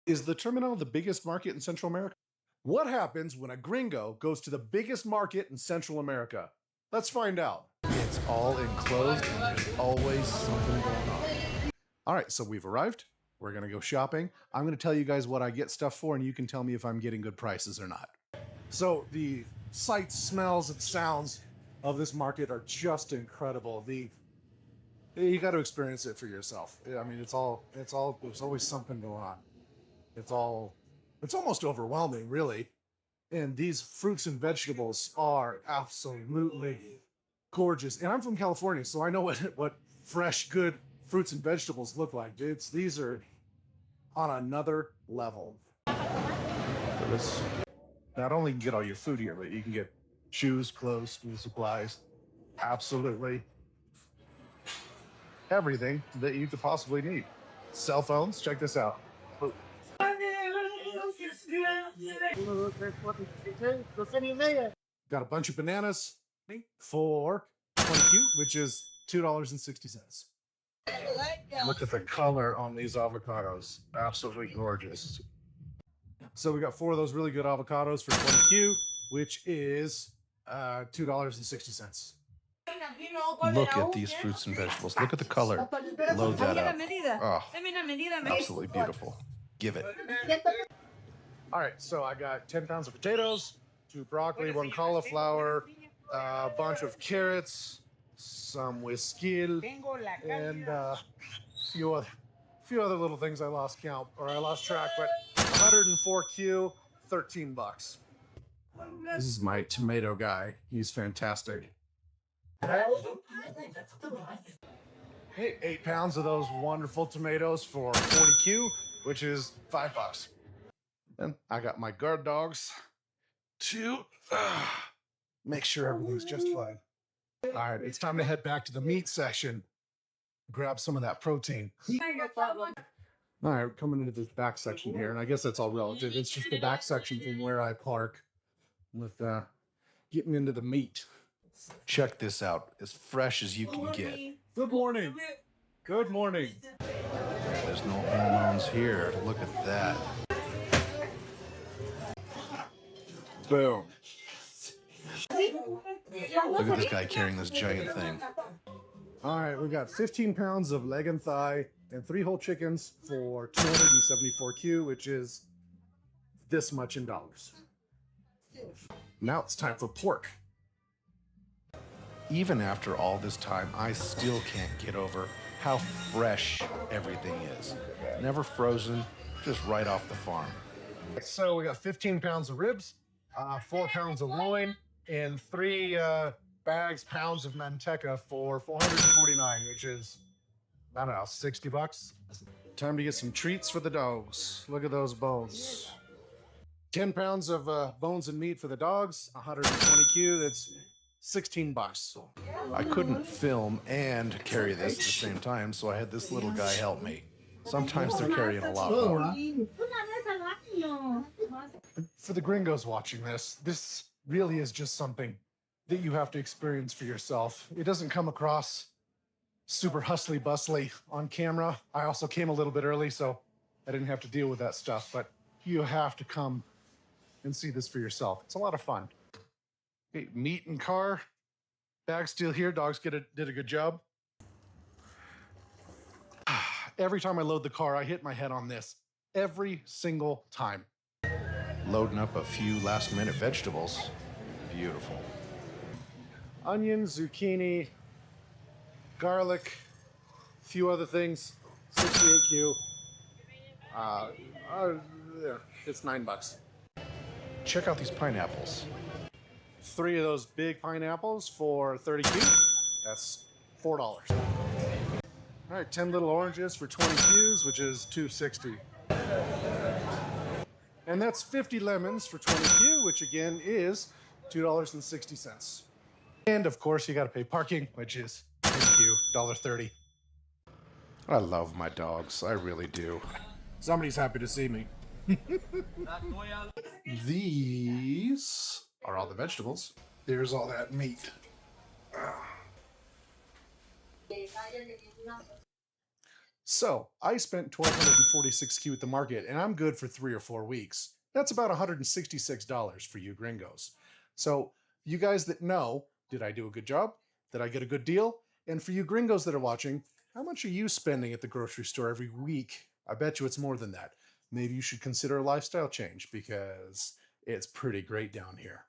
Is the terminal the biggest market in Central America? What happens when a gringo goes to the biggest market in Central America? Let's find out. It's all enclosed and there's always something going on. All right, so we've arrived. We're going to go shopping. I'm going to tell you guys what I get stuff for, and you can tell me if I'm getting good prices or not. So the sights, smells, and sounds of this market are just incredible. You got to experience it for yourself. I mean, there's always something going on. It's almost overwhelming, really. And these fruits and vegetables are absolutely gorgeous. And I'm from California, so I know what fresh, good fruits and vegetables look like. These are on another level. Not only can you get all your food here, but you can get shoes, clothes, school supplies, absolutely everything that you could possibly need. Cell phones, check this out. Got a bunch of bananas for 20Q, which is $2.60. Look at the color on these avocados. Absolutely gorgeous. So we got 4 of those really good avocados for 20Q, which is $2.60. Look at these fruits and vegetables. Look at the color. Load that up. Oh, absolutely beautiful. Give it. All right, so I got 10 pounds of potatoes, 2 broccoli, 1 cauliflower, a bunch of carrots, some whiskey, and a few other little things I lost count, or I lost track, but 104Q, 13 bucks. This is my tomato guy. He's fantastic. 8 pounds of those wonderful tomatoes for 40Q, which is 5 bucks. And I got my guard dogs to make sure everything's just fine. All right, it's time to head back to the meat section. Grab some of that protein. All right, we're coming into this back section here, and I guess that's all relative. It's just the back section from where I park with getting into the meat. Check this out, as fresh as you can get. Good morning. Good morning. There's no hormones here. Look at that. Boom. Look at this guy carrying this giant thing. All right, we got 15 pounds of leg and thigh and 3 whole chickens for 274Q, which is this much in dollars. Now it's time for pork. Even after all this time, I still can't get over how fresh everything is. Never frozen, just right off the farm. So we got 15 pounds of ribs, 4 pounds of loin, and 3 pounds of manteca for 449, which is, I don't know, 60 bucks. Time to get some treats for the dogs. Look at those bones. 10 pounds of bones and meat for the dogs, 120Q, that's 16 bucks. I couldn't film and carry this at the same time, so I had this little guy help me. Sometimes they're carrying a lot more. For the gringos watching this really is just something that you have to experience for yourself. It doesn't come across super hustly bustly on camera. I also came a little bit early, so I didn't have to deal with that stuff, but you have to come and see this for yourself. It's a lot of fun. Okay, meat and car. Bag still here. Dogs did a good job. Every time I load the car, I hit my head on this. Every single time. Loading up a few last-minute vegetables. Beautiful. Onion, zucchini, garlic, a few other things. 68Q. It's 9 bucks. Check out these pineapples. 3 of those big pineapples for 30Q. That's $4. All right, 10 little oranges for 20 Qs, which is $2.60. And that's 50 lemons for 20Q, which again is $2.60. And of course, you got to pay parking, which is 10Q, $1.30. I love my dogs, I really do. Somebody's happy to see me. These are all the vegetables. There's all that meat. So I spent 1,246 Q at the market and I'm good for 3 or 4 weeks. That's about $166 for you gringos. So, you guys that know, did I do a good job? Did I get a good deal? And for you gringos that are watching, how much are you spending at the grocery store every week? I bet you it's more than that. Maybe you should consider a lifestyle change because it's pretty great down here.